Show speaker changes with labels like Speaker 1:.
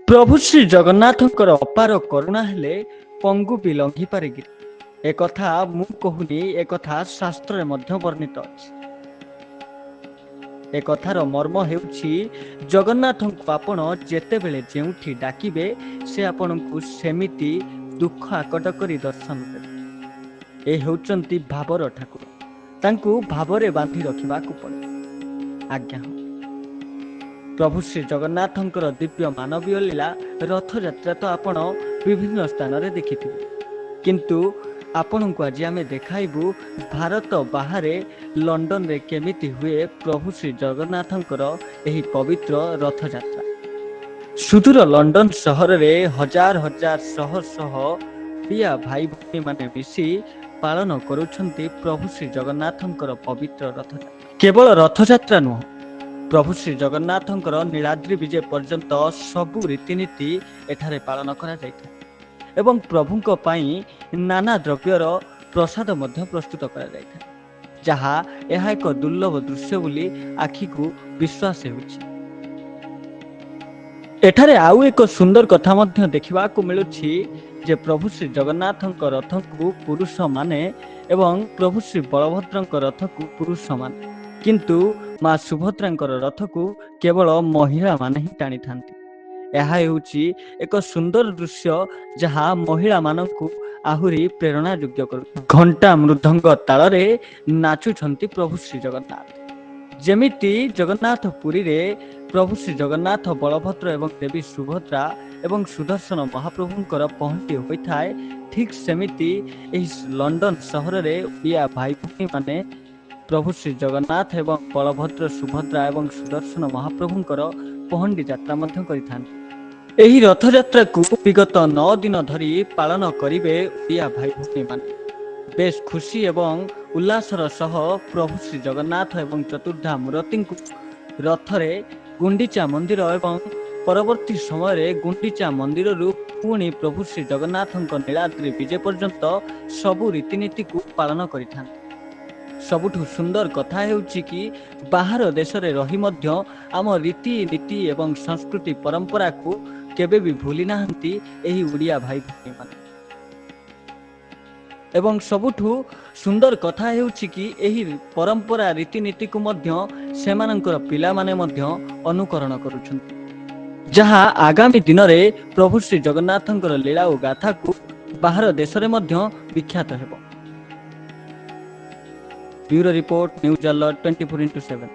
Speaker 1: प्रभु श्री जगन्नाथंकर अपार करुणा हेले पंगु भी लंघी पारे गिरि। एक कथा मु कहूनी, एक कथा शास्त्र मध्य वर्णित अछि। एक कथार मर्म हेउछि जगन्नाथंकु आपण जेतेबेले जेउठी डाकिबे से आपणଙ୍କୁ सेमिति दुख आकट करी दर्शन देबे। ए हेउचंती भावर ठाकुर, तांकु भावरे बांधी रखिबाकू पड़े। आज्ञा प्रभु श्री जगन्नाथंकर दिव्य मानवीय लीला रथयात्रा तो आपण विभिन्न स्थान रे देखिथिबे, किंतु आपणଙ୍କୁ आज आमे देखाइबु भारत बाहर लंडन रे केमिति हुए प्रभु श्री जगन्नाथंकर एही पवित्र रथयात्रा। सुदूर लंडन सहर रे हजार हजार शह शह प्रिया भाई भौणी माने मिसी पालन करुछंती प्रभु श्री जगन्नाथंकर पवित्र रथयात्रा। केवल रथयात्रा नुह, प्रभु श्री जगन्नाथंकर नीलाद्रि विजय पर्यंत सबु रीतिनीति एठारे पालन करा जायथा एवं प्रभुंक पाई नाना द्रव्यर प्रसाद मध्य प्रस्तुत करा जायथा, जहा एहा एक दुर्लभ दृश्य बोली आखि को विश्वास हेउछि। एठारे आउ एक सुंदर कथा मध्य देखिबा को मिलुछि जे प्रभु श्री जगन्नाथंक रथ को पुरुष माने एवं प्रभु श्री बलभद्रंक रथ को पुरुष माने, किंतु मां सुभद्रांकर रथ को केवल महिला माने ही टाणी थांती। यह हेउछि एक सुंदर दृश्य जहा महिला मानकु आहुरी प्रेरणा योग्य करू। घंटा मृदंग ताଳରେ नाचुछंती प्रभु श्री जगन्नाथ। जेमिति जगन्नाथ पुरी रे प्रभु श्री जगन्नाथ बलभद्र एवं देवी सुभद्रा एवं सुदर्शन महाप्रभुंकर पहंटी होइथाय, ठीक सेमिति एही लंडन सहर रे ओडिया भाई भौणी माने प्रभु श्री जगन्नाथ एवं बलभद्र सुभद्रा एवं सुदर्शन महाप्रभुंकर पहंडी यात्रा मध्य करिथाନ୍ତି। एही रथ यात्रा को विगत 9 दिन धरी पालन करिवे ओडिया भाई भौणी माने। बेश खुशी एवं उल्लासर सह प्रभु श्री जगन्नाथ एवं चतुर्धा मूर्ति को रथरे गुंडीचा मंदिर एवं परवर्ती समय गुंडीचा मंदिर रु पुणी प्रभु श्री जगन्नाथंक नीलाद्रि विजय पर्यंत सबु रीतिनीति को पालन करिथाନ୍ତି। सबुठु सुंदर कथा हेउछि कि बाहर देश रे रही मध्य आम रीति नीति एवं संस्कृति परंपरा को केबे भी भूली नाहंती एही उड़िया भाई भौणी माने। एवं सबुठु सुंदर कथा हेउछि कि एही परंपरा रीति नीति को मध्य सेमानंकर पिला माने मध्य अनुकरण करूछंती, जहा आगामी दिन रे प्रभु श्री जगन्नाथंकर लीला और गाथा को बाहर देश रे मध्य विख्यात हेबो। Bureau report, news alert 24x7।